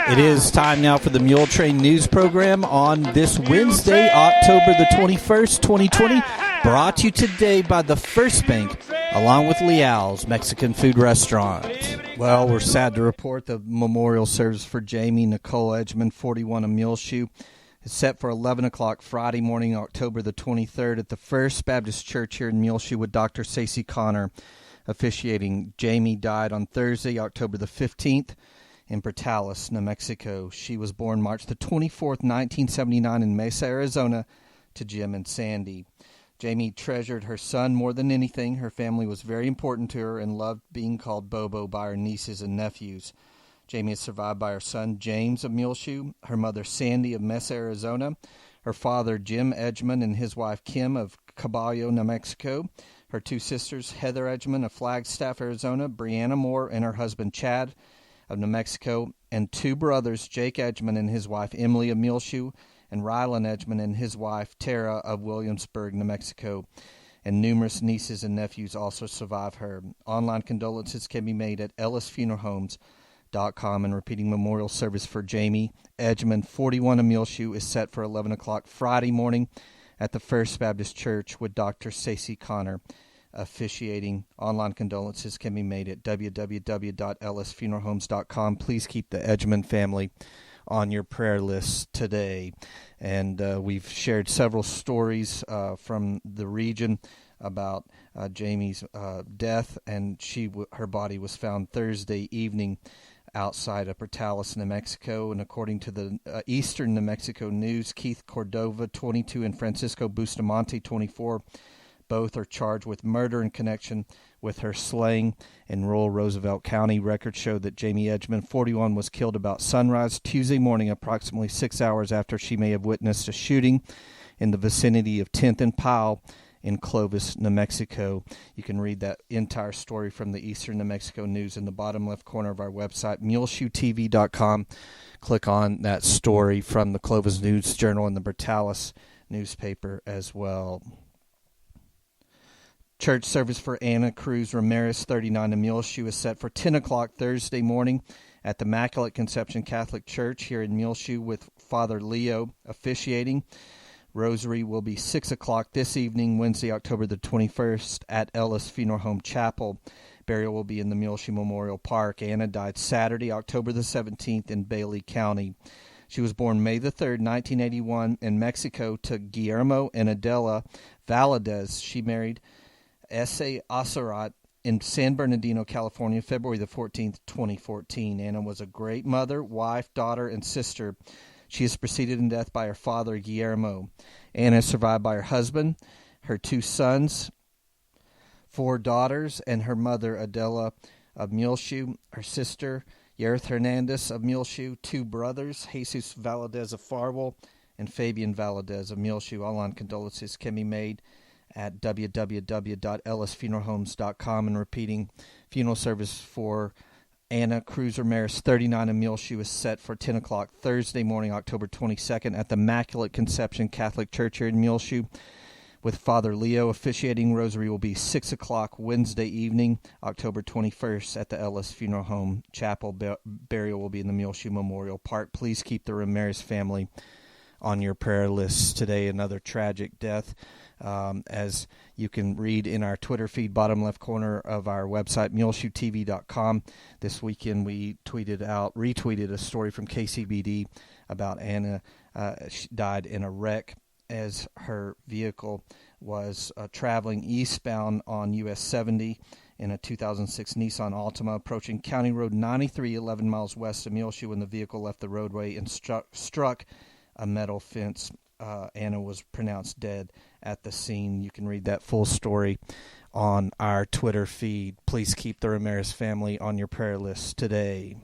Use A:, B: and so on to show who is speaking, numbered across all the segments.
A: It is time now for the Muletrain News Program on this Wednesday, October the 21st, 2020. Brought to you today by the First Bank, along with Leal's Mexican Food Restaurant. Well, we're sad to report the memorial service for Jamie Nicole Edgeman, 41, of Muleshoe, is set for 11 o'clock Friday morning, October the 23rd, at the First Baptist Church here in Muleshoe with Dr. Stacey Connor officiating. Jamie died on Thursday, October the 15th, in Portales, New Mexico. She was born March the 24th, 1979 in Mesa, Arizona, to Jim and Sandy. Jamie treasured her son more than anything. Her family was very important to her and loved being called Bobo by her nieces and nephews. Jamie is survived by her son, James of Muleshoe, her mother, Sandy of Mesa, Arizona, her father, Jim Edgeman, and his wife, Kim of Caballo, New Mexico, her two sisters, Heather Edgeman of Flagstaff, Arizona, Brianna Moore, and her husband, Chad, of New Mexico, and two brothers, Jake Edgeman and his wife, Emily of Muleshoe, and Rylan Edgeman and his wife, Tara of Williamsburg, New Mexico, and numerous nieces and nephews also survive her. Online condolences can be made at ellisfuneralhomes.com, and repeating memorial service for Jamie Edgeman, 41, of Muleshoe, is set for 11 o'clock Friday morning at the First Baptist Church with Dr. Stacey Connor officiating. Online condolences can be made at www.ellisfuneralhomes.com. Please keep the Edgeman family on your prayer list today. And we've shared several stories from the region about Jamie's death, and her body was found Thursday evening outside of Portales, New Mexico. And according to the Eastern New Mexico News, Keith Cordova, 22, and Francisco Bustamante, 24, both are charged with murder in connection with her slaying in rural Roosevelt County. Records show that Jamie Edgeman, 41, was killed about sunrise Tuesday morning, approximately 6 hours after she may have witnessed a shooting in the vicinity of 10th and Powell in Clovis, New Mexico. You can read that entire story from the Eastern New Mexico News in the bottom left corner of our website, muleshoetv.com. Click on that story from the Clovis News Journal and the Portales newspaper as well. Church service for Anna Cruz Ramirez, 39, of Muleshoe, is set for 10 o'clock Thursday morning at the Immaculate Conception Catholic Church here in Muleshoe with Father Leo officiating. Rosary will be 6 o'clock this evening, Wednesday, October the 21st, at Ellis Funeral Home Chapel. Burial will be in the Muleshoe Memorial Park. Anna died Saturday, October the 17th, in Bailey County. She was born May the 3rd, 1981, in Mexico to Guillermo and Adela Valadez. She married S.A. Asarat in San Bernardino, California, February the 14th, 2014. Anna was a great mother, wife, daughter, and sister. She is preceded in death by her father, Guillermo. Anna is survived by her husband, her two sons, 4 daughters, and her mother, Adela of Muleshoe, her sister, Yerith Hernandez of Muleshoe, 2 brothers, Jesus Valadez of Farwell, and Fabian Valadez of Muleshoe. Online condolences can be made at www.ellisfuneralhomes.com, and repeating funeral service for Anna Cruz Ramirez, 39, of Muleshoe, is set for 10 o'clock Thursday morning, October 22nd, at the Immaculate Conception Catholic Church here in Muleshoe with Father Leo officiating. Rosary will be 6 o'clock Wednesday evening, October 21st, at the Ellis Funeral Home Chapel. Burial will be in the Muleshoe Memorial Park. Please keep the Ramirez family on your prayer lists today. Another tragic death. As you can read in our Twitter feed, bottom left corner of our website, muleshoetv.com. This weekend we retweeted a story from KCBD about Anna. She died in a wreck as her vehicle was traveling eastbound on US 70 in a 2006 Nissan Altima, approaching County Road 93, 11 miles west of Muleshoe, when the vehicle left the roadway and struck a metal fence. Anna was pronounced dead at the scene. You can read that full story on our Twitter feed. Please keep the Ramirez family on your prayer list today.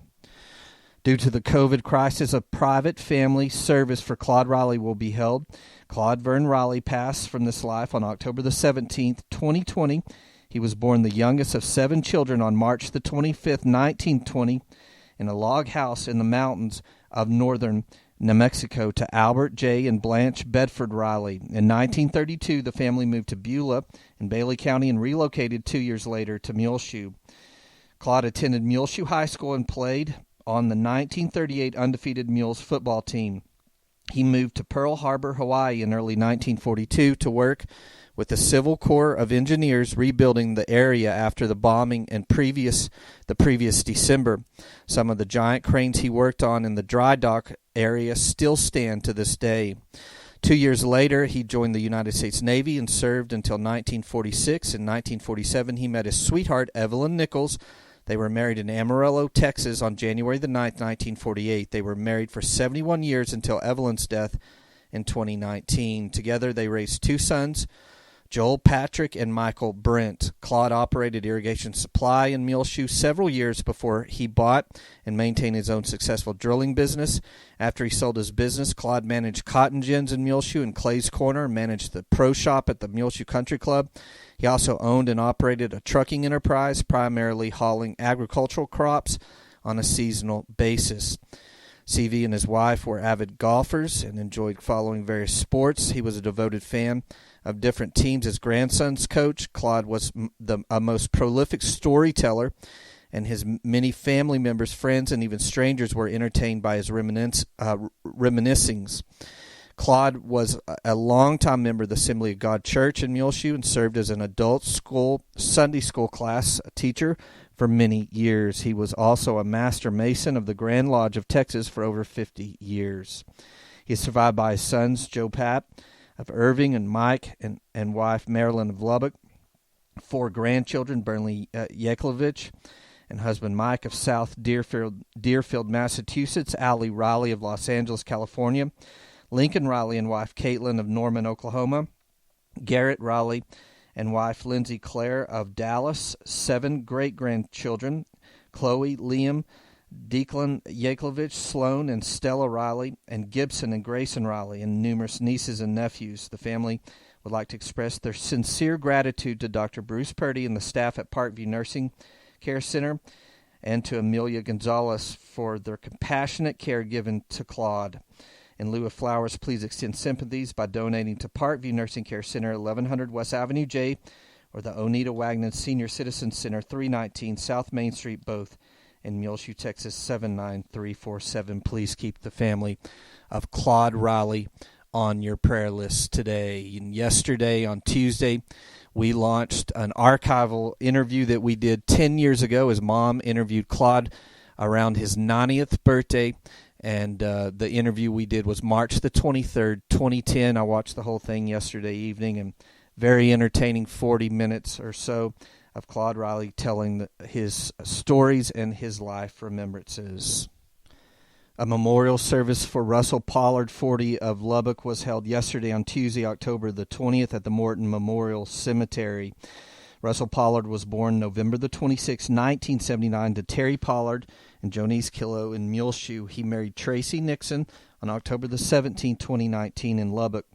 A: Due to the COVID crisis, a private family service for Claude Raleigh will be held. Claude Vern Raleigh passed from this life on October the 17th, 2020. He was born the youngest of 7 children on March the 25th, 1920, in a log house in the mountains of northern New Mexico to Albert J. and Blanche Bedford Riley. In 1932, the family moved to Beulah in Bailey County and relocated 2 years later to Muleshoe. Claude attended Muleshoe High School and played on the 1938 undefeated Mules football team. He moved to Pearl Harbor, Hawaii in early 1942 to work with the Civil Corps of Engineers rebuilding the area after the bombing the previous December. Some of the giant cranes he worked on in the dry dock area still stand to this day. 2 years later, he joined the United States Navy and served until 1946. In 1947, he met his sweetheart, Evelyn Nichols. They were married in Amarillo, Texas on January the 9th, 1948. They were married for 71 years until Evelyn's death in 2019. Together, they raised two sons, Joel Patrick and Michael Brent. Claude operated irrigation supply in Muleshoe several years before he bought and maintained his own successful drilling business. After he sold his business, Claude managed cotton gins in Muleshoe and Clay's Corner, and managed the pro shop at the Muleshoe Country Club. He also owned and operated a trucking enterprise, primarily hauling agricultural crops on a seasonal basis. CV and his wife were avid golfers and enjoyed following various sports. He was a devoted fan of different teams. His grandson's coach, Claude, was a most prolific storyteller, and his many family members, friends, and even strangers were entertained by his reminiscings. Claude was a longtime member of the Assembly of God Church in Muleshoe and served as an adult Sunday school class teacher for many years. He was also a master mason of the Grand Lodge of Texas for over 50 years. He is survived by his sons, Joe Pat of Irving and Mike and wife Marilyn of Lubbock, 4 grandchildren, Burnley Yeklovich and husband Mike of South Deerfield, Massachusetts, Allie Raleigh of Los Angeles, California, Lincoln Raleigh and wife Caitlin of Norman, Oklahoma, Garrett Raleigh and wife Lindsay Clare of Dallas, 7 great-grandchildren, Chloe, Liam, Declan Yaklovich, Sloan, and Stella Riley, and Gibson and Grayson Riley, and numerous nieces and nephews. The family would like to express their sincere gratitude to Dr. Bruce Purdy and the staff at Parkview Nursing Care Center, and to Amelia Gonzalez for their compassionate care given to Claude. In lieu of flowers, please extend sympathies by donating to Parkview Nursing Care Center, 1100 West Avenue J, or the Onita Wagner Senior Citizen Center, 319 South Main Street, both in Muleshoe, Texas, 79347. Please keep the family of Claude Raleigh on your prayer list today. And yesterday, on Tuesday, we launched an archival interview that we did 10 years ago. His mom interviewed Claude around his 90th birthday. And the interview we did was March the 23rd, 2010. I watched the whole thing yesterday evening, and very entertaining 40 minutes or so of Claude Raleigh telling his stories and his life remembrances. A memorial service for Russell Pollard, 40, of Lubbock was held yesterday on Tuesday, October the 20th at the Morton Memorial Cemetery. Russell Pollard was born November the 26th, 1979, to Terry Pollard and Jonice Killow in Muleshoe. He married Tracy Nixon on October the 17th, 2019 in Lubbock.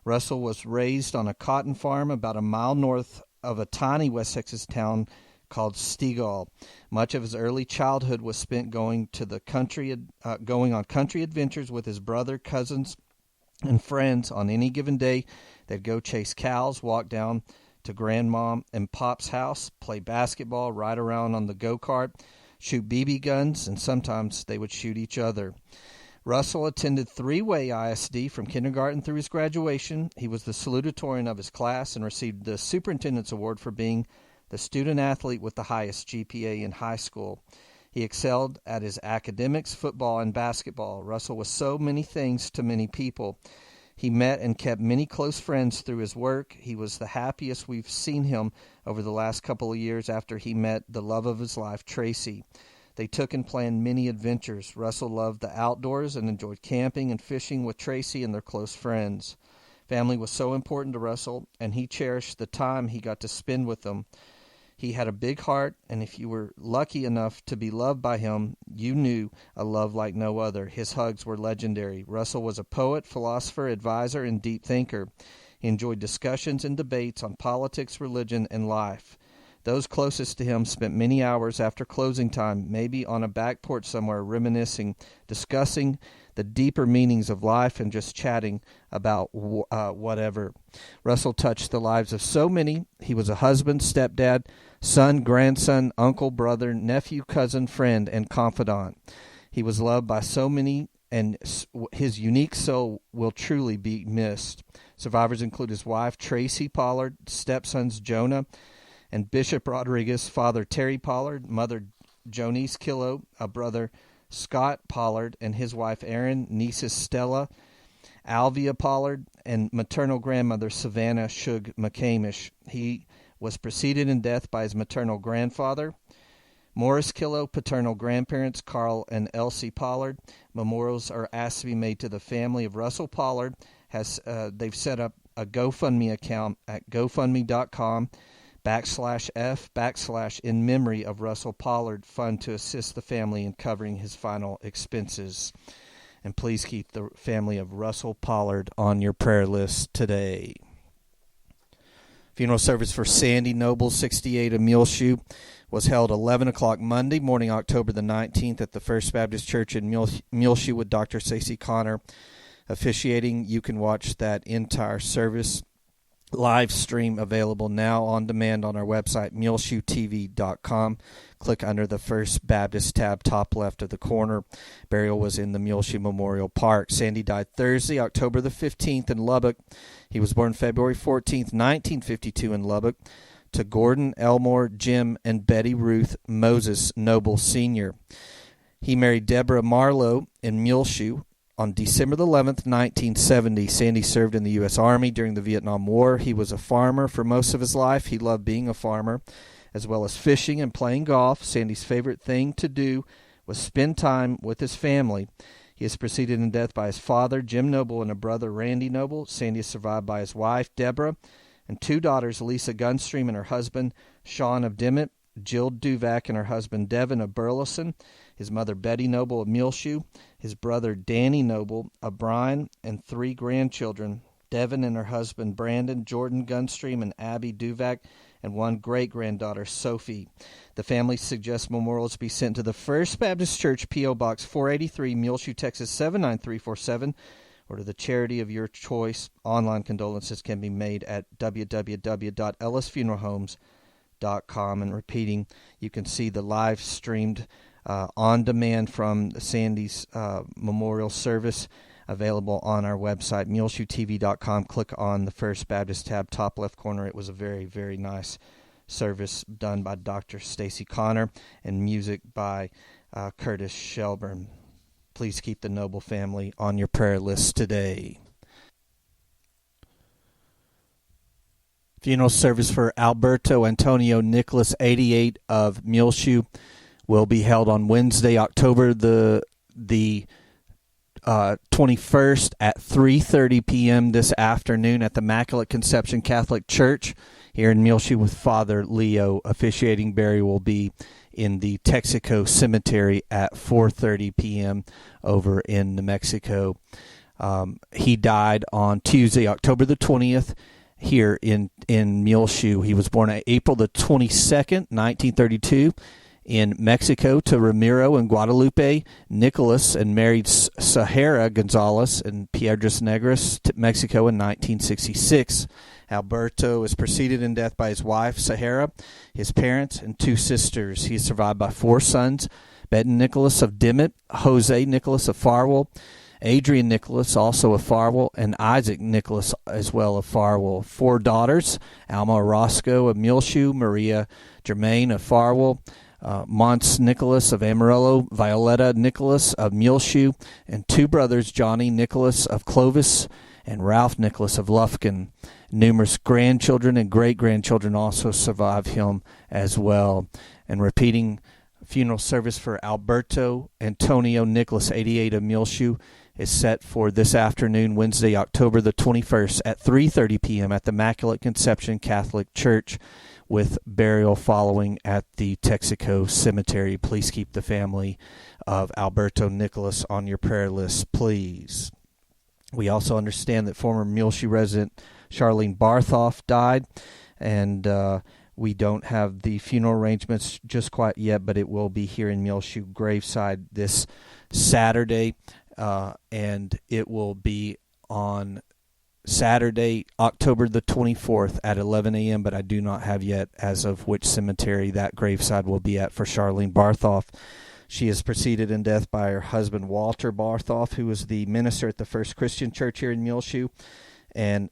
A: Russell was raised on a cotton farm about a mile north of a tiny West Texas town called Stegall. Much of his early childhood was spent going on country adventures with his brother, cousins, and friends. On any given day, they'd go chase cows, walk down to Grandma and Pop's house, play basketball, ride around on the go-kart, shoot BB guns, and sometimes they would shoot each other. Russell attended Three-Way ISD from kindergarten through his graduation. He was the salutatorian of his class and received the Superintendent's Award for being the student athlete with the highest GPA in high school. He excelled at his academics, football, and basketball. Russell was so many things to many people. He met and kept many close friends through his work. He was the happiest we've seen him over the last couple of years after he met the love of his life, Tracy. They took and planned many adventures. Russell loved the outdoors and enjoyed camping and fishing with Tracy and their close friends. Family was so important to Russell, and he cherished the time he got to spend with them. He had a big heart, and if you were lucky enough to be loved by him, you knew a love like no other. His hugs were legendary. Russell was a poet, philosopher, advisor, and deep thinker. He enjoyed discussions and debates on politics, religion, and life. Those closest to him spent many hours after closing time, maybe on a back porch somewhere, reminiscing, discussing the deeper meanings of life, and just chatting about whatever. Russell touched the lives of so many. He was a husband, stepdad, son, grandson, uncle, brother, nephew, cousin, friend, and confidant. He was loved by so many, and his unique soul will truly be missed. Survivors include his wife, Tracy Pollard, stepsons Jonah and Bishop Rodriguez, father Terry Pollard, mother Jonice Killo, a brother Scott Pollard, and his wife Erin, nieces Stella, Alvia Pollard, and maternal grandmother Savannah Shug McCamish. He was preceded in death by his maternal grandfather, Morris Killo, paternal grandparents Carl and Elsie Pollard. Memorials are asked to be made to the family of Russell Pollard. They've set up a GoFundMe account at gofundme.com/F/in memory of Russell Pollard fund to assist the family in covering his final expenses. And please keep the family of Russell Pollard on your prayer list today. Funeral service for Sandy Noble, 68, of Muleshoe, was held 11 o'clock Monday morning, October the 19th, at the First Baptist Church in Muleshoe with Dr. Stacey Connor officiating. You can watch that entire service live stream available now on demand on our website, muleshoetv.com. Click under the First Baptist tab, top left of the corner. Burial was in the Muleshoe Memorial Park. Sandy died Thursday, October the 15th in Lubbock. He was born February 14th, 1952 in Lubbock to Gordon, Elmore, Jim, and Betty Ruth Moses Noble Sr. He married Deborah Marlowe in Muleshoe on December 11th, 1970. Sandy served in the U.S. Army during the Vietnam War. He was a farmer for most of his life. He loved being a farmer, as well as fishing and playing golf. Sandy's favorite thing to do was spend time with his family. He is preceded in death by his father, Jim Noble, and a brother, Randy Noble. Sandy is survived by his wife, Deborah, and two daughters, Lisa Gunstream and her husband, Sean of Dimmitt, Jill Duvac and her husband, Devin of Burleson, his mother, Betty Noble of Muleshoe, his brother, Danny Noble of Bryan, and three grandchildren, Devin and her husband, Brandon, Jordan Gunstream, and Abby Duvac, and one great-granddaughter, Sophie. The family suggests memorials be sent to the First Baptist Church, P.O. Box 483, Muleshoe, Texas 79347, or to the charity of your choice. Online condolences can be made at www.ellisfuneralhomes.com. And repeating, you can see the live streamed on demand from Sandy's memorial service available on our website, muleshoetv.com. Click on the First Baptist tab, top left corner. It was a very, very nice service done by Dr. Stacey Connor and music by Curtis Shelburne. Please keep the Noble family on your prayer list today. Funeral service for Alberto Antonio Nicholas, 88, of Muleshoe, will be held on Wednesday, October the 21st at 3:30 p.m. this afternoon at the Immaculate Conception Catholic Church here in Muleshoe, with Father Leo officiating. Burial will be in the Texaco Cemetery at 4:30 p.m. over in New Mexico. He died on Tuesday, October the 20th, here in Muleshoe. He was born on April the 22nd, 1932, in Mexico to Ramiro and Guadalupe Nicholas, and married Sahara Gonzalez in Piedras Negras, Mexico, in 1966. Alberto is preceded in death by his wife, Sahara, his parents, and two sisters. He is survived by four sons, Benton Nicholas of Dimmitt, Jose Nicholas of Farwell, Adrian Nicholas, also of Farwell, and Isaac Nicholas, as well of Farwell. Four daughters, Alma Orozco of Muleshoe, Maria Germain of Farwell, Mons Nicholas of Amarillo, Violetta Nicholas of Muleshoe, and two brothers, Johnny Nicholas of Clovis and Ralph Nicholas of Lufkin. Numerous grandchildren and great-grandchildren also survive him as well. And repeating, funeral service for Alberto Antonio Nicholas, 88, of Muleshoe, is set for this afternoon, Wednesday, October the 21st at 3:30 p.m. at the Immaculate Conception Catholic Church, with burial following at the Texaco Cemetery. Please keep the family of Alberto Nicholas on your prayer list, please. We also understand that former Muleshoe resident Charlene Barthoff died, and We don't have the funeral arrangements just quite yet, but it will be here in Muleshoe Graveside this Saturday, and it will be on Saturday, October the 24th at 11 a.m., but I do not have yet as of which cemetery that graveside will be at for Charlene Barthoff. She is preceded in death by her husband, Walter Barthoff, who was the minister at the First Christian Church here in Muleshoe. And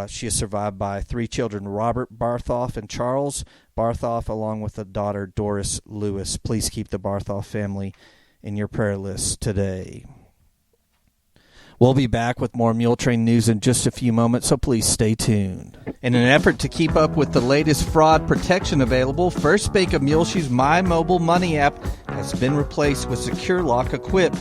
A: she is survived by 3 children, Robert Barthoff and Charles Barthoff, along with a daughter, Doris Lewis. Please keep the Barthoff family in your prayer list today. We'll be back with more Muletrain news in just a few moments, so please stay tuned. In an effort to keep up with the latest fraud protection available, First Bank of Muleshoe's My Mobile Money app has been replaced with Secure Lock Equip.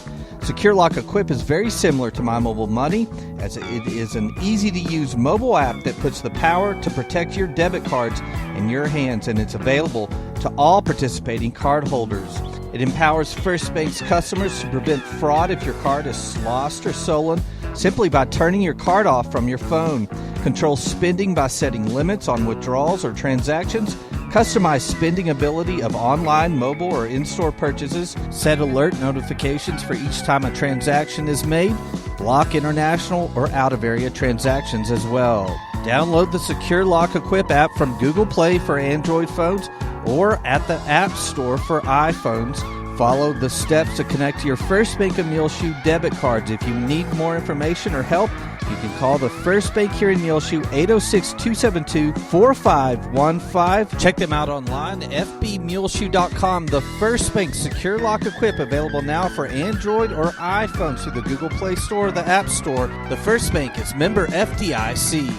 A: Secure Lock Equip is very similar to My Mobile Money, as it is an easy-to-use mobile app that puts the power to protect your debit cards in your hands, and it's available to all participating cardholders. It empowers First Bank's customers to prevent fraud if your card is lost or stolen simply by turning your card off from your phone. Control spending by setting limits on withdrawals or transactions. Customize spending ability of online, mobile, or in-store purchases. Set alert notifications for each time a transaction is made. Block international or out-of-area transactions as well. Download the Secure Lock Equip app from Google Play for Android phones or at the App Store for iPhones. Follow the steps to connect to your First Bank of Muleshoe debit cards. If you need more information or help, you can call the First Bank here in Muleshoe, 806-272-4515. Check them out online, fbmuleshoe.com. The First Bank Secure Lock Equip, available now for Android or iPhone through the Google Play Store or the App Store. The First Bank is member FDIC.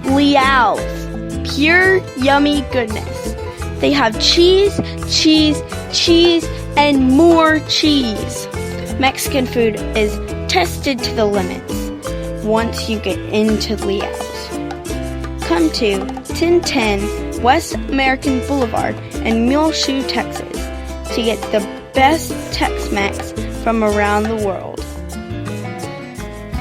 B: Liao's, pure yummy goodness. They have cheese, cheese, cheese, and more cheese. Mexican food is tested to the limits once you get into Liao's. Come to 1010 West American Boulevard in Muleshoe, Texas to get the best Tex-Mex from around the world.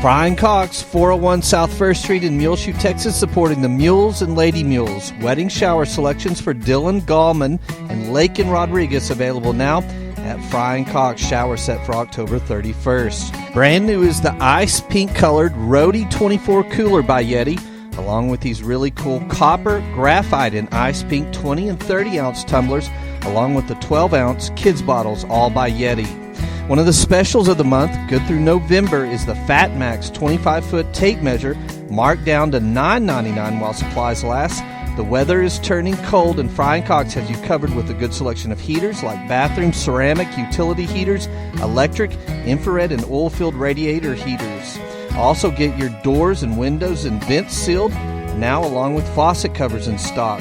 A: Brian Cox, 401 South 1st Street in Muleshoe, Texas, supporting the Mules and Lady Mules. Wedding shower selections for Dylan Gallman and Lakin Rodriguez available now at Fry & Cox shower set for October 31st. Brand new is the ice pink colored Rhodey 24 cooler by Yeti, along with these really cool copper, graphite, and ice pink 20 and 30 ounce tumblers, along with the 12 ounce kids bottles, all by Yeti. One of the specials of the month, good through November, is the Fat Max 25-foot tape measure, marked down to $9.99 while supplies last. The weather is turning cold, and Fry & Cox has you covered with a good selection of heaters like bathroom, ceramic, utility heaters, electric, infrared, and oil-filled radiator heaters. Also get your doors and windows and vents sealed, now along with faucet covers in stock.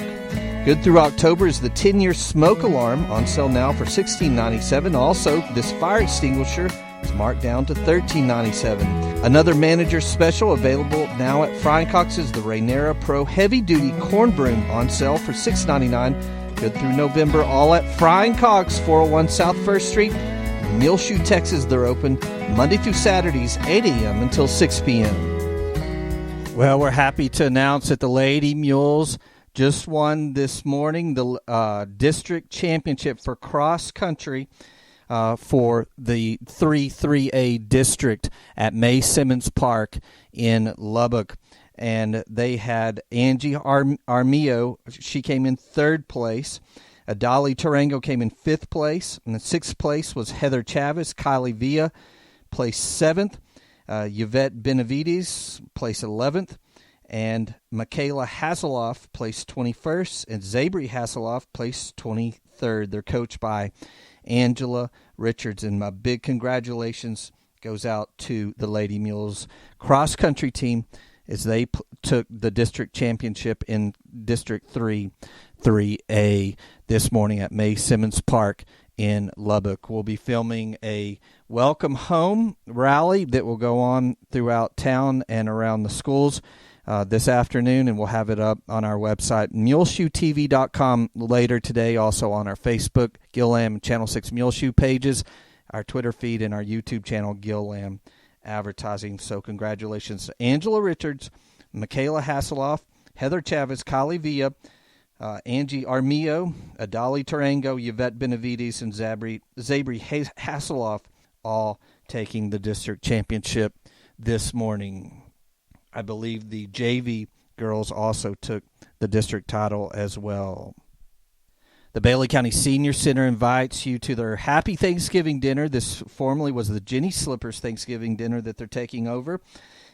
A: Good through October is the 10-year smoke alarm, on sale now for $16.97. Also, this fire extinguisher is marked down to $13.97. Another manager special available now at Fry & Cox is the Rainera Pro Heavy Duty Corn Broom, on sale for $6.99. Good through November, all at Fry & Cox, 401 South 1st Street, Muleshoe, Texas. They're open Monday through Saturdays, 8 a.m. until 6 p.m. Well, we're happy to announce that the Lady Mules just won this morning the district championship for cross country for the 3-3A district at May Simmons Park in Lubbock. And they had Angie Armillo. She came in 3rd place. Adali Tarango came in 5th place. And the 6th place was Heather Chavez. Kylie Villa placed 7th. Yvette Benavides placed 11th. And Michaela Hasselhoff placed 21st, and Zabri Hasselhoff placed 23rd. They're coached by Angela Richards, and my big congratulations goes out to the Lady Mules cross-country team as they took the district championship in District 3A this morning at May Simmons Park in Lubbock. We'll be filming a welcome home rally that will go on throughout town and around the schools this afternoon, and we'll have it up on our website, muleshoetv.com, later today, also on our Facebook, Gil Lamb Channel 6 Muleshoe pages, our Twitter feed, and our YouTube channel, Gil Lamb Advertising. So congratulations to Angela Richards, Michaela Hasselhoff, Heather Chavez, Kylie Villa, Angie Armillo, Adali Tarango, Yvette Benavides, and Zabri Hasselhoff all taking the district championship this morning. I believe the JV girls also took the district title as well. The Bailey County Senior Center invites you to their Happy Thanksgiving dinner. This formerly was the Jenny Slippers Thanksgiving dinner that they're taking over.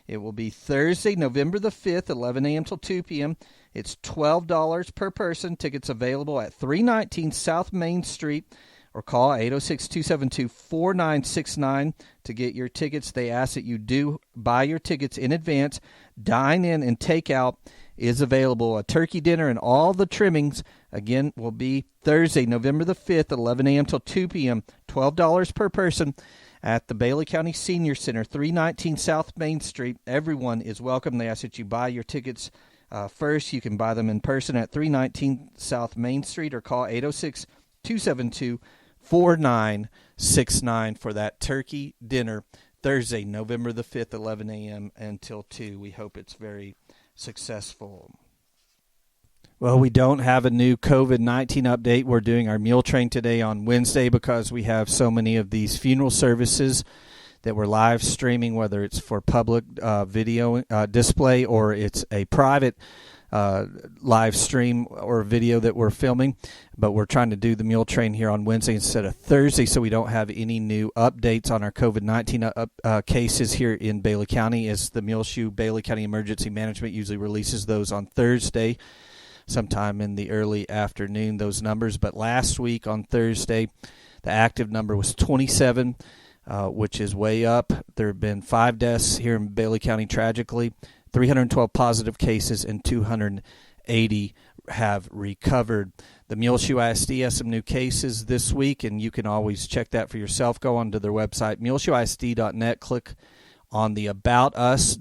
A: It will be Thursday, November the 5th, 11 a.m. till 2 p.m. It's $12 per person. Tickets available at 319 South Main Street, or call 806-272-4969 to get your tickets. They ask that you do buy your tickets in advance. Dine in and takeout is available. A turkey dinner and all the trimmings, again, will be Thursday, November the 5th, 11 a.m. till 2 p.m., $12 per person at the Bailey County Senior Center, 319 South Main Street. Everyone is welcome. They ask that you buy your tickets first. You can buy them in person at 319 South Main Street, or call 806-272-4969 for that turkey dinner Thursday, November the 5th, 11 a.m. until 2. We hope it's very successful. Well, we don't have a new COVID-19 update. We're doing our Muletrain today on Wednesday because we have so many of these funeral services that we're live streaming, whether it's for public video display or it's a private live stream or video that we're filming. But we're trying to do the Muletrain here on Wednesday instead of Thursday, so we don't have any new updates on our COVID-19 cases here in Bailey County, as the Muleshoe Bailey County Emergency Management usually releases those on Thursday, sometime in the early afternoon, those numbers. But last week on Thursday, the active number was 27, which is way up. There have been 5 deaths here in Bailey County, tragically, 312 positive cases, and 280 have recovered. The Muleshoe ISD has some new cases this week, and you can always check that for yourself. Go onto their website, muleshoeisd.net, click on the About Us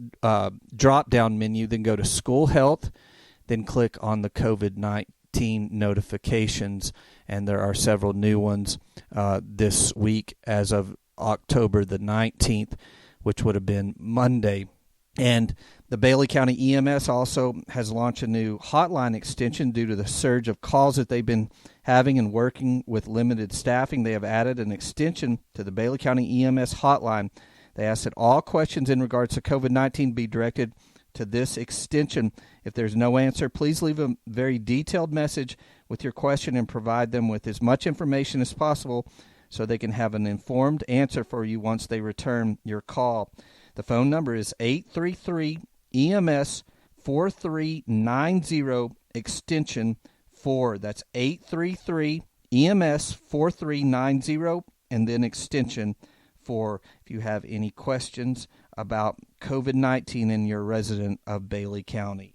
A: drop-down menu, then go to School Health, then click on the COVID-19 notifications, and there are several new ones this week as of October the 19th, which would have been Monday. And the Bailey County EMS also has launched a new hotline extension due to the surge of calls that they've been having and working with limited staffing. They have added an extension to the Bailey County EMS hotline. They ask that all questions in regards to COVID-19 be directed to this extension. If there's no answer, please leave a very detailed message with your question and provide them with as much information as possible so they can have an informed answer for you once they return your call. The phone number is 833-EMS-4390, extension 4. That's 833-EMS-4390, and then extension 4 if you have any questions about COVID-19 and you're a resident of Bailey County.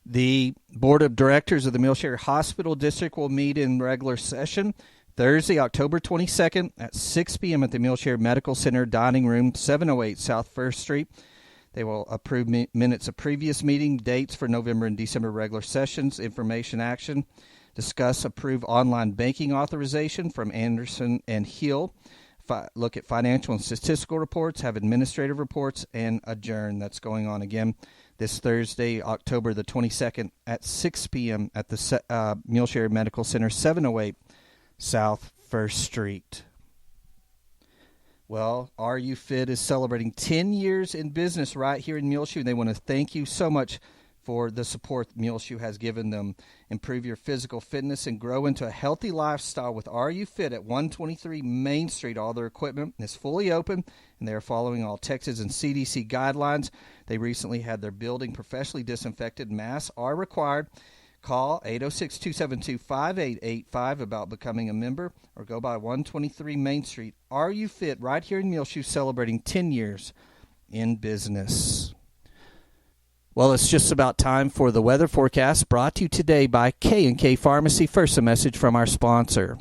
A: The Board of Directors of the Muleshoe Hospital District will meet in regular session Thursday, October 22nd at 6 p.m. at the Muleshoe Medical Center Dining Room, 708 South 1st Street. They will approve minutes of previous meeting, dates for November and December regular sessions, information action, discuss, approve online banking authorization from Anderson and Hill, look at financial and statistical reports, have administrative reports, and adjourn. That's going on again this Thursday, October the 22nd at 6 p.m. at the Muleshoe Medical Center, 708 South 1st Street. Well, Are You Fit is celebrating 10 years in business right here in Muleshoe. They want to thank you so much for the support Muleshoe has given them. Improve your physical fitness and grow into a healthy lifestyle with Are You Fit at 123 Main Street. All their equipment is fully open, and they are following all Texas and CDC guidelines. They recently had their building professionally disinfected. Masks are required. Call 806-272-5885 about becoming a member, or go by 123 Main Street. Are You Fit right here in Muleshoe, celebrating 10 years in business. Well, it's just about time for the weather forecast, brought to you today by K&K Pharmacy. First, a message from our sponsor.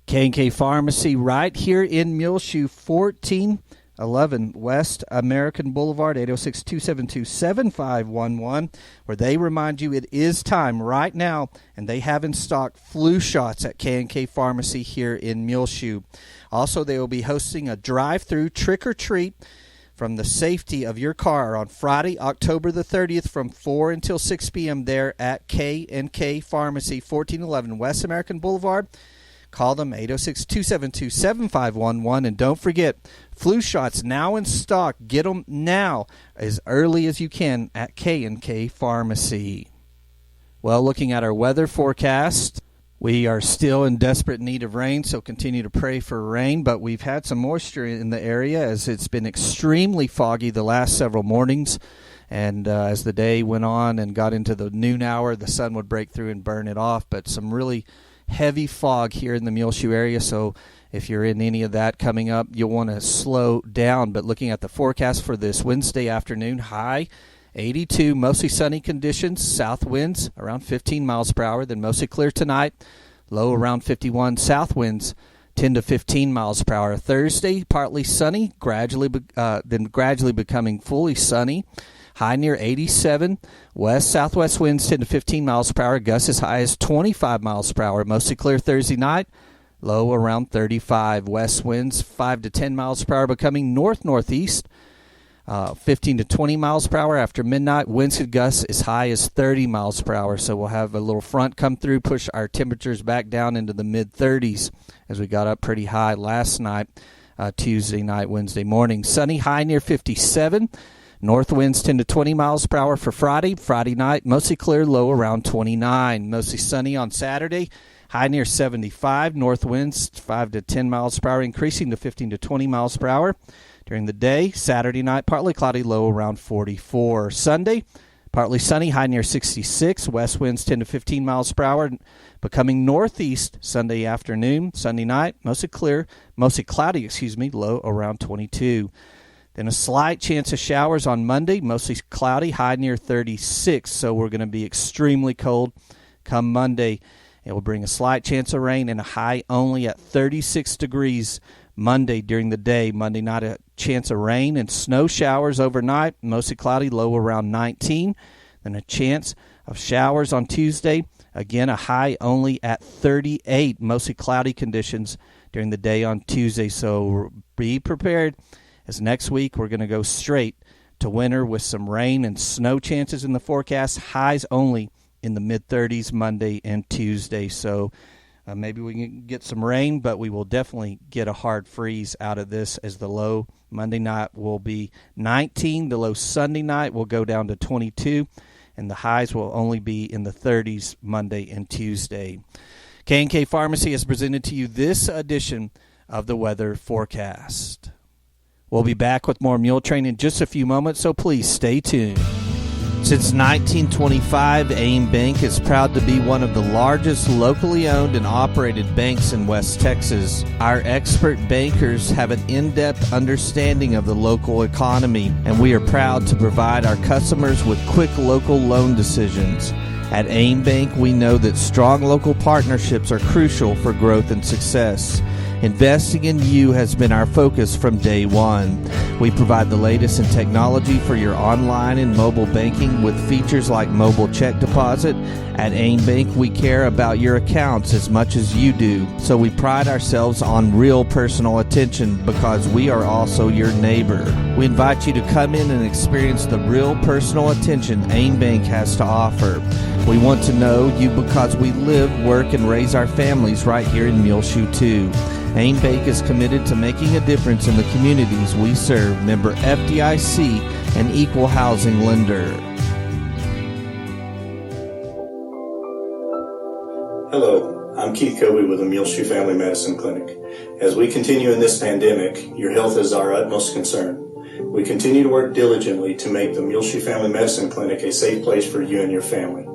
A: K&K Pharmacy right here in Muleshoe, 1411 West American Boulevard, 806-272-7511, where they remind you it is time right now, and they have in stock flu shots at K&K Pharmacy here in Muleshoe. Also, they will be hosting a drive-through trick-or-treat from the safety of your car on Friday, October the 30th from 4 until 6 p.m. there at K&K Pharmacy, 1411 West American Boulevard. Call them 806-272-7511. And don't forget, flu shots now in stock. Get them now as early as you can at K&K Pharmacy. Well, looking at our weather forecast, we are still in desperate need of rain, so continue to pray for rain. But we've had some moisture in the area as it's been extremely foggy the last several mornings. And as the day went on and got into the noon hour, the sun would break through and burn it off. But some really heavy fog here in the Muleshoe area, so if you're in any of that coming up, you'll want to slow down. But looking at the forecast for this Wednesday afternoon, high 82, mostly sunny conditions, south winds around 15 miles per hour, then mostly clear tonight, low around 51, south winds 10 to 15 miles per hour. Thursday, partly sunny, then gradually becoming fully sunny, high near 87, west-southwest winds 10 to 15 miles per hour, gusts as high as 25 miles per hour, mostly clear Thursday night, low around 35, west winds 5 to 10 miles per hour, becoming north-northeast, 15 to 20 miles per hour after midnight. Winds could gust as high as 30 miles per hour. So we'll have a little front come through, push our temperatures back down into the mid-30s as we got up pretty high last night, Tuesday night, Wednesday morning. Sunny, high near 57. North winds 10 to 20 miles per hour for Friday. Friday night, mostly clear, low around 29. Mostly sunny on Saturday. High near 75. North winds 5 to 10 miles per hour, increasing to 15 to 20 miles per hour. During the day, Saturday night, partly cloudy, low around 44. Sunday, partly sunny, high near 66. West winds 10 to 15 miles per hour, becoming northeast Sunday afternoon. Sunday night, mostly cloudy, low around 22. Then a slight chance of showers on Monday, mostly cloudy, high near 36. So we're going to be extremely cold come Monday. It will bring a slight chance of rain and a high only at 36 degrees Monday during the day. Monday night, a chance of rain and snow showers overnight, mostly cloudy, low around 19. Then a chance of showers on Tuesday. Again, a high only at 38, mostly cloudy conditions during the day on Tuesday. So be prepared, as next week we're going to go straight to winter with some rain and snow chances in the forecast. Highs only in the mid-30s Monday and Tuesday. So maybe we can get some rain, but we will definitely get a hard freeze out of this, as the low Monday night will be 19. The low Sunday night will go down to 22, and the highs will only be in the 30s Monday and Tuesday. K&K Pharmacy has presented to you this edition of the weather forecast. We'll be back with more Muletrain in just a few moments, so please stay tuned. Since 1925, AIM Bank is proud to be one of the largest locally owned and operated banks in West Texas. Our expert bankers have an in-depth understanding of the local economy, and we are proud to provide our customers with quick local loan decisions. At AIM Bank, we know that strong local partnerships are crucial for growth and success. Investing in you has been our focus from day one. We provide the latest in technology for your online and mobile banking with features like mobile check deposit. At AIM Bank, we care about your accounts as much as you do, so we pride ourselves on real personal attention because we are also your neighbor. We invite you to come in and experience the real personal attention AIM Bank has to offer. We want to know you because we live, work, and raise our families right here in Muleshoe too. AIM Bank is committed to making a difference in the communities we serve. Member FDIC, an equal housing lender.
C: Hello, I'm Keith Coby with the Muleshoe Family Medicine Clinic. As we continue in this pandemic, your health is our utmost concern. We continue to work diligently to make the Muleshoe Family Medicine Clinic a safe place for you and your family.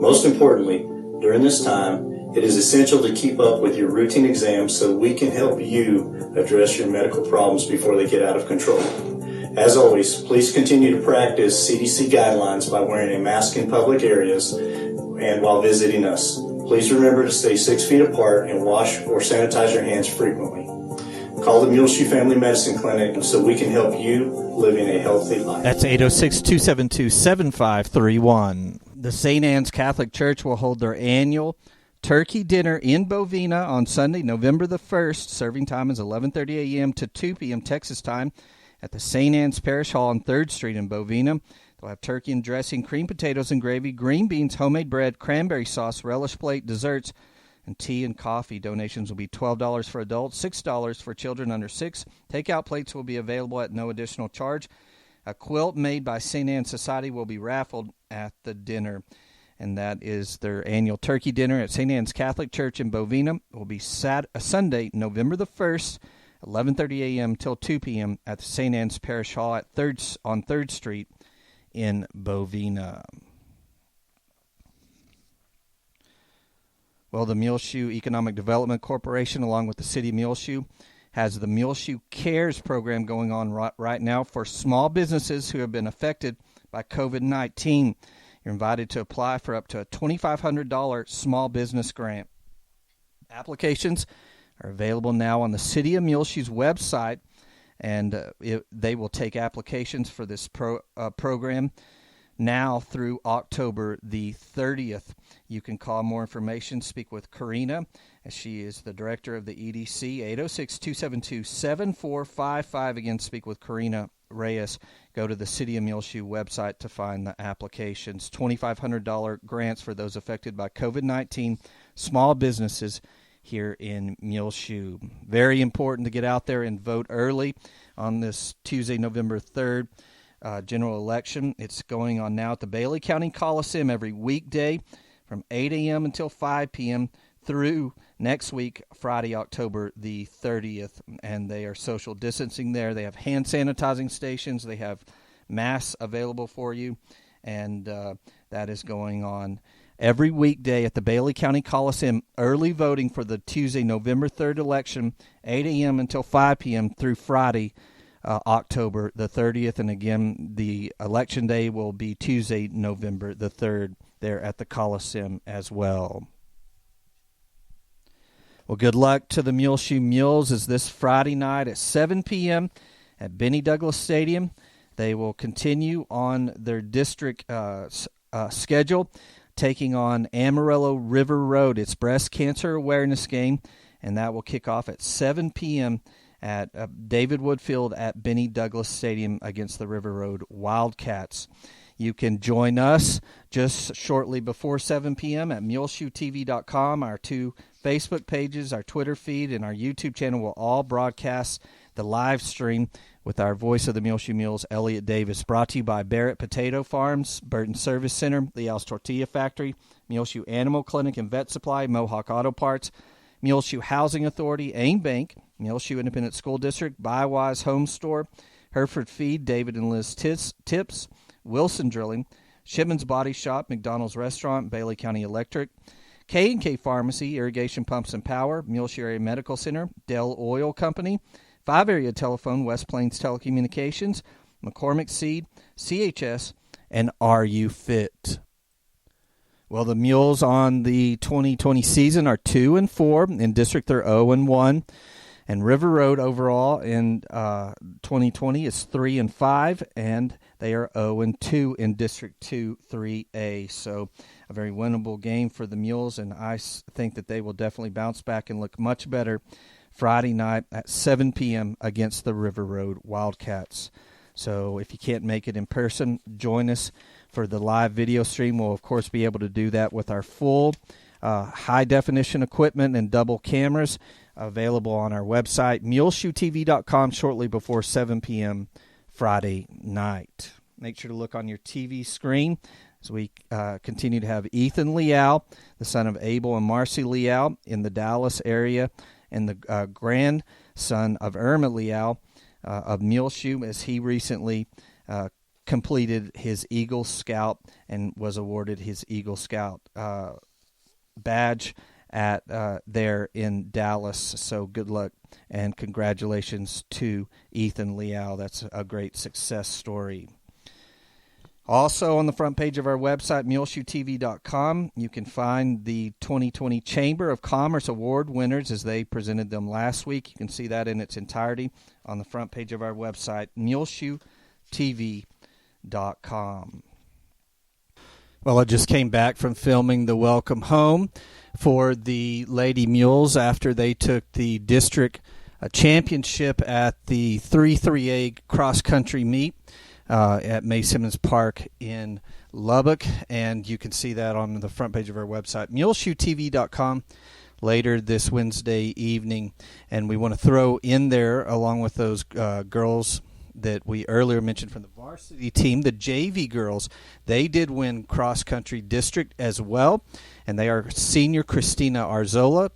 C: Most importantly, during this time, it is essential to keep up with your routine exams so we can help you address your medical problems before they get out of control. As always, please continue to practice CDC guidelines by wearing a mask in public areas and while visiting us. Please remember to stay 6 feet apart and wash or sanitize your hands frequently. Call the Muleshoe Family Medicine Clinic so we can help you living a healthy life.
A: That's 806-272-7531. The St. Anne's Catholic Church will hold their annual turkey dinner in Bovina on Sunday, November the 1st. Serving time is 11:30 a.m. to 2 p.m. Texas time. at the St. Anne's Parish Hall on 3rd Street in Bovina. They'll have turkey and dressing, creamed potatoes and gravy, green beans, homemade bread, cranberry sauce, relish plate, desserts, and tea and coffee. Donations will be $12 for adults, $6 for children under 6. Takeout plates will be available at no additional charge. A quilt made by St. Anne's Society will be raffled at the dinner. And that is their annual turkey dinner at St. Anne's Catholic Church in Bovina. It will be Sunday, November the 1st, 11:30 a.m. till 2 p.m. at the St. Anne's Parish Hall on 3rd Street in Bovina. Well, the Muleshoe Economic Development Corporation, along with the City of Muleshoe, has the Muleshoe Cares program going on right now for small businesses who have been affected by COVID-19. You're invited to apply for up to a $2,500 small business grant. Applications are available now on the City of Muleshoe's website, and they will take applications for this program now through October the 30th. You can call more information, speak with Karina, as she is the director of the EDC, 806-272-7455. Again, speak with Karina Reyes. Go to the City of Muleshoe website to find the applications. $2,500 grants for those affected by COVID-19 small businesses here in Muleshoe. Very important to get out there and vote early on this Tuesday, November 3rd. General election. It's going on now at the Bailey County Coliseum every weekday from 8 a.m. until 5 p.m. through next week, Friday, October the 30th. And they are social distancing there. They have hand sanitizing stations. They have masks available for you. And that is going on every weekday at the Bailey County Coliseum. Early voting for the Tuesday, November 3rd election, 8 a.m. until 5 p.m. through Friday, October the 30th. And again, the election day will be Tuesday, November the 3rd there at the Coliseum as well. Well, good luck to the Muleshoe Mules as this Friday night at 7 p.m. at Benny Douglas Stadium. They will continue on their district schedule, taking on Amarillo River Road. It's breast cancer awareness game, and that will kick off at 7 p.m. at David Wood Field at Benny Douglas Stadium against the River Road Wildcats. You can join us just shortly before 7 p.m. at MuleshoeTV.com. Our 2 Facebook pages, our Twitter feed, and our YouTube channel will all broadcast the live stream with our voice of the Muleshoe Mules, Elliot Davis. Brought to you by Barrett Potato Farms, Burton Service Center, Leal's Tortilla Factory, Muleshoe Animal Clinic and Vet Supply, Mohawk Auto Parts, Muleshoe Housing Authority, AIM Bank, Muleshoe Independent School District, Buywise Home Store, Hereford Feed, David and Liz Tips, Wilson Drilling, Shipman's Body Shop, McDonald's Restaurant, Bailey County Electric, K&K Pharmacy, Irrigation Pumps and Power, Muleshoe Area Medical Center, Dell Oil Company, 5 Area Telephone, West Plains Telecommunications, McCormick Seed, CHS, and Are You Fit? Well, the Mules on the 2020 season are 2-4. In district, they're 0-1. And River Road overall in 2020 is 3-5, and they are 0-2 in District 2, 3A. So a very winnable game for the Mules, and I think that they will definitely bounce back and look much better Friday night at 7 p.m. against the River Road Wildcats. So if you can't make it in person, join us for the live video stream. We'll, of course, be able to do that with our full high-definition equipment and double cameras available on our website, MuleshoeTV.com, shortly before 7 p.m. Friday night. Make sure to look on your TV screen as we continue to have Ethan Leal, the son of Abel and Marcy Leal, in the Dallas area, and the grandson of Irma Leal of Muleshoe, as he recently completed his Eagle Scout and was awarded his Eagle Scout badge at there in Dallas. So good luck and congratulations to Ethan Leal. That's a great success story. Also on the front page of our website, MuleshoeTV.com, you can find the 2020 Chamber of Commerce Award winners as they presented them last week. You can see that in its entirety on the front page of our website, MuleshoeTV.com. Well, I just came back from filming the welcome home for the Lady Mules after they took the district championship at the 3-3A cross-country meet at May Simmons Park in Lubbock, and you can see that on the front page of our website, muleshoetv.com, later this Wednesday evening. And we want to throw in there, along with those girls that we earlier mentioned from the varsity team, the JV girls, they did win cross-country district as well, and they are senior Christina Arzola,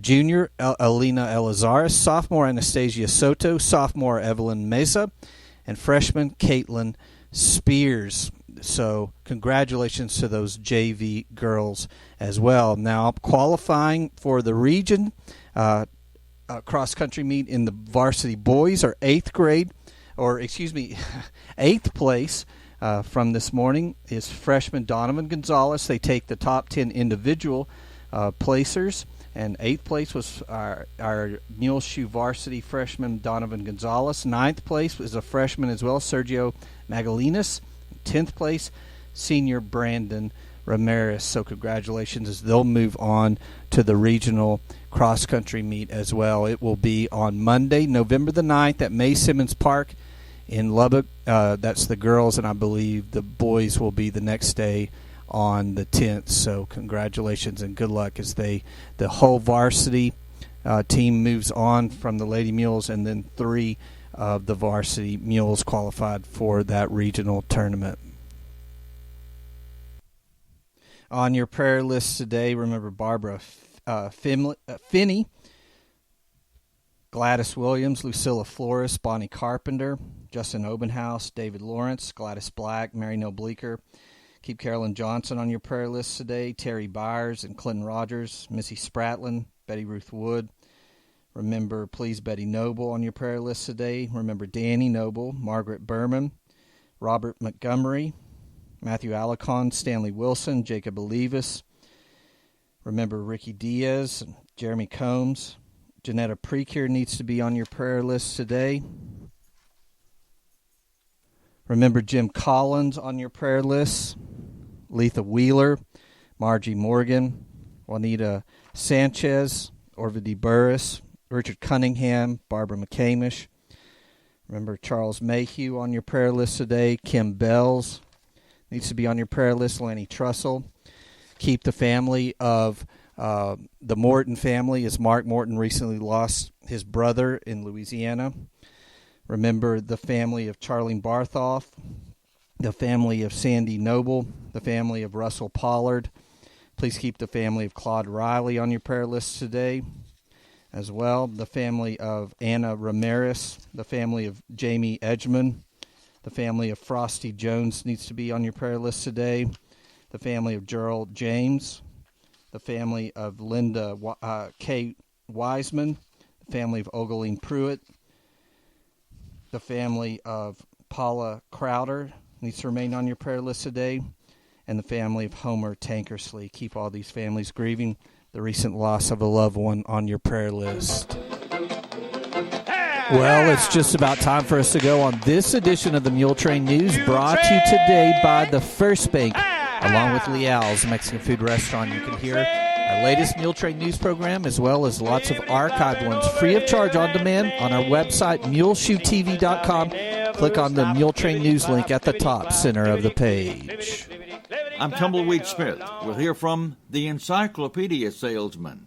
A: junior Alina Elizaris, sophomore Anastasia Soto, sophomore Evelyn Mesa, and freshman Caitlin Spears. So congratulations to those JV girls as well. Now qualifying for the region cross-country meet in the varsity boys are eighth place from this morning is freshman Donovan Gonzalez. They take the top 10 individual placers, and eighth place was our Muleshoe varsity freshman Donovan Gonzalez. Ninth place was a freshman as well, Sergio Magalinas. 10th place, senior Brandon Ramirez. So congratulations as they'll move on to the regional cross-country meet as well. It will be on Monday, November the 9th at May Simmons Park in Lubbock. That's the girls, and I believe the boys will be the next day on the 10th. So congratulations and good luck as the whole varsity team moves on from the Lady Mules, and then 3 of the varsity mules qualified for that regional tournament. On your prayer list today, remember Barbara Finney, Gladys Williams, Lucilla Flores, Bonnie Carpenter, Justin Obenhouse, David Lawrence, Gladys Black, Mary Nell Bleeker. Keep Carolyn Johnson on your prayer list today, Terry Byers and Clinton Rogers, Missy Spratlin, Betty Ruth Wood. Remember, please, Betty Noble on your prayer list today. Remember Danny Noble, Margaret Berman, Robert Montgomery, Matthew Alicon, Stanley Wilson, Jacob Olivas. Remember Ricky Diaz, Jeremy Combs. Janetta Precure needs to be on your prayer list today. Remember Jim Collins on your prayer list. Letha Wheeler, Margie Morgan, Juanita Sanchez, Orvidi Burris, Richard Cunningham, Barbara McCamish. Remember Charles Mayhew on your prayer list today. Kim Bells needs to be on your prayer list. Lanny Trussell. Keep the family of the Morton family, as Mark Morton recently lost his brother in Louisiana. Remember the family of Charlene Barthoff, the family of Sandy Noble, the family of Russell Pollard. Please keep the family of Claude Riley on your prayer list today as well. The family of Anna Ramirez, the family of Jamie Edgeman, the family of Frosty Jones needs to be on your prayer list today. The family of Gerald James, the family of Linda K. Wiseman, the family of Ogeline Pruitt, the family of Paula Crowder needs to remain on your prayer list today, and the family of Homer Tankersley. Keep all these families grieving the recent loss of a loved one on your prayer list. Well, it's just about time for us to go on this edition of the Muletrain News, brought to you today by the First Bank, along with Leal's Mexican Food Restaurant. You can hear our latest Muletrain News program, as well as lots of archived ones, free of charge on demand on our website, muleshoetv.com. Click on the Muletrain News link at the top center of the page.
D: I'm Tumbleweed Smith. We'll hear from the encyclopedia salesman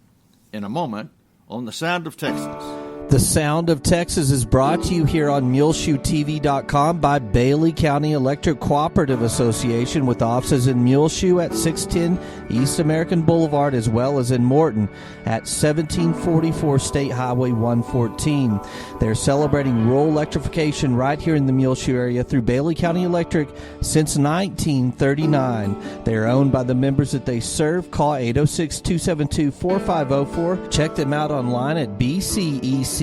D: in a moment on The Sound of Texas.
A: The Sound of Texas is brought to you here on MuleshoeTV.com by Bailey County Electric Cooperative Association, with offices in Muleshoe at 610 East American Boulevard, as well as in Morton at 1744 State Highway 114. They're celebrating rural electrification right here in the Muleshoe area through Bailey County Electric since 1939. They are owned by the members that they serve. Call 806-272-4504. Check them out online at BCECOOP.com.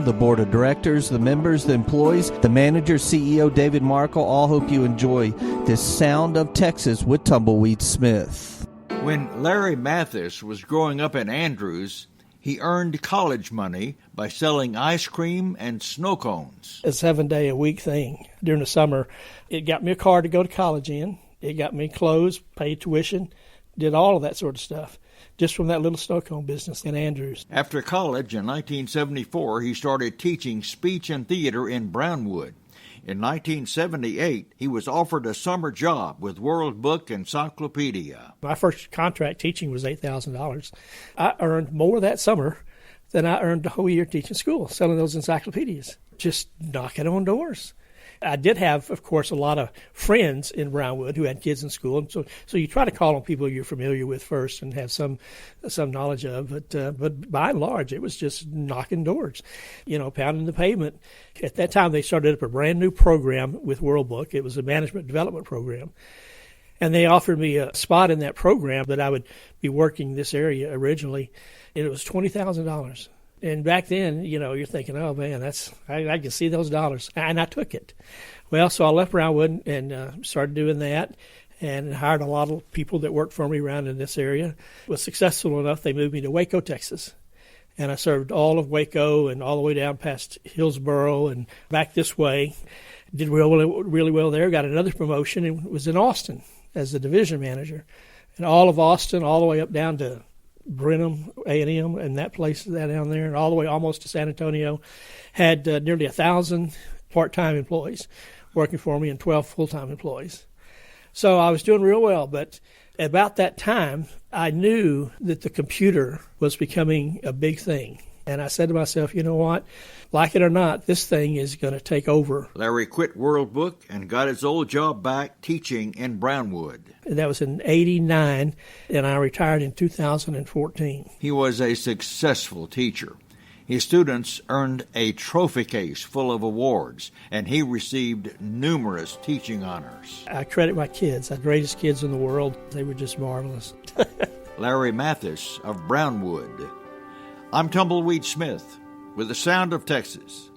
A: The board of directors, the members, the employees, the manager, CEO David Markle all hope you enjoy this Sound of Texas with Tumbleweed Smith.
D: When Larry Mathis was growing up in Andrews, he earned college money by selling ice cream and snow cones.
E: A 7-day-a-week thing. During the summer, it got me a car to go to college in. It got me clothes, paid tuition, did all of that sort of stuff. just from that little snow cone business in Andrews.
D: After college in 1974, he started teaching speech and theater in Brownwood. In 1978, he was offered a summer job with World Book Encyclopedia.
E: My first contract teaching was $8,000. I earned more that summer than I earned the whole year teaching school, selling those encyclopedias, just knocking on doors. I did have, of course, a lot of friends in Brownwood who had kids in school, and so you try to call on people you're familiar with first and have some knowledge of. But by and large, it was just knocking doors, pounding the pavement. At that time, they started up a brand new program with World Book. It was a management development program, and they offered me a spot in that program that I would be working this area originally, and it was $20,000. And back then, you're thinking, oh, man, I can see those dollars. And I took it. Well, so I left Brownwood and started doing that and hired a lot of people that worked for me around in this area. Was successful enough, they moved me to Waco, Texas. And I served all of Waco and all the way down past Hillsboro and back this way. Did really well there. Got another promotion and was in Austin as the division manager. And all of Austin, all the way up down to Brenham, A&M, and that place down there, and all the way almost to San Antonio, had nearly 1,000 part-time employees working for me and 12 full-time employees. So I was doing real well, but about that time, I knew that the computer was becoming a big thing. And I said to myself, you know what, like it or not, this thing is going to take over.
D: Larry quit World Book and got his old job back teaching in Brownwood.
E: And that was in 1989, and I retired in 2014.
D: He was a successful teacher. His students earned a trophy case full of awards, and he received numerous teaching honors.
E: I credit my kids, the greatest kids in the world. They were just marvelous.
D: Larry Mathis of Brownwood. I'm Tumbleweed Smith with the Sound of Texas.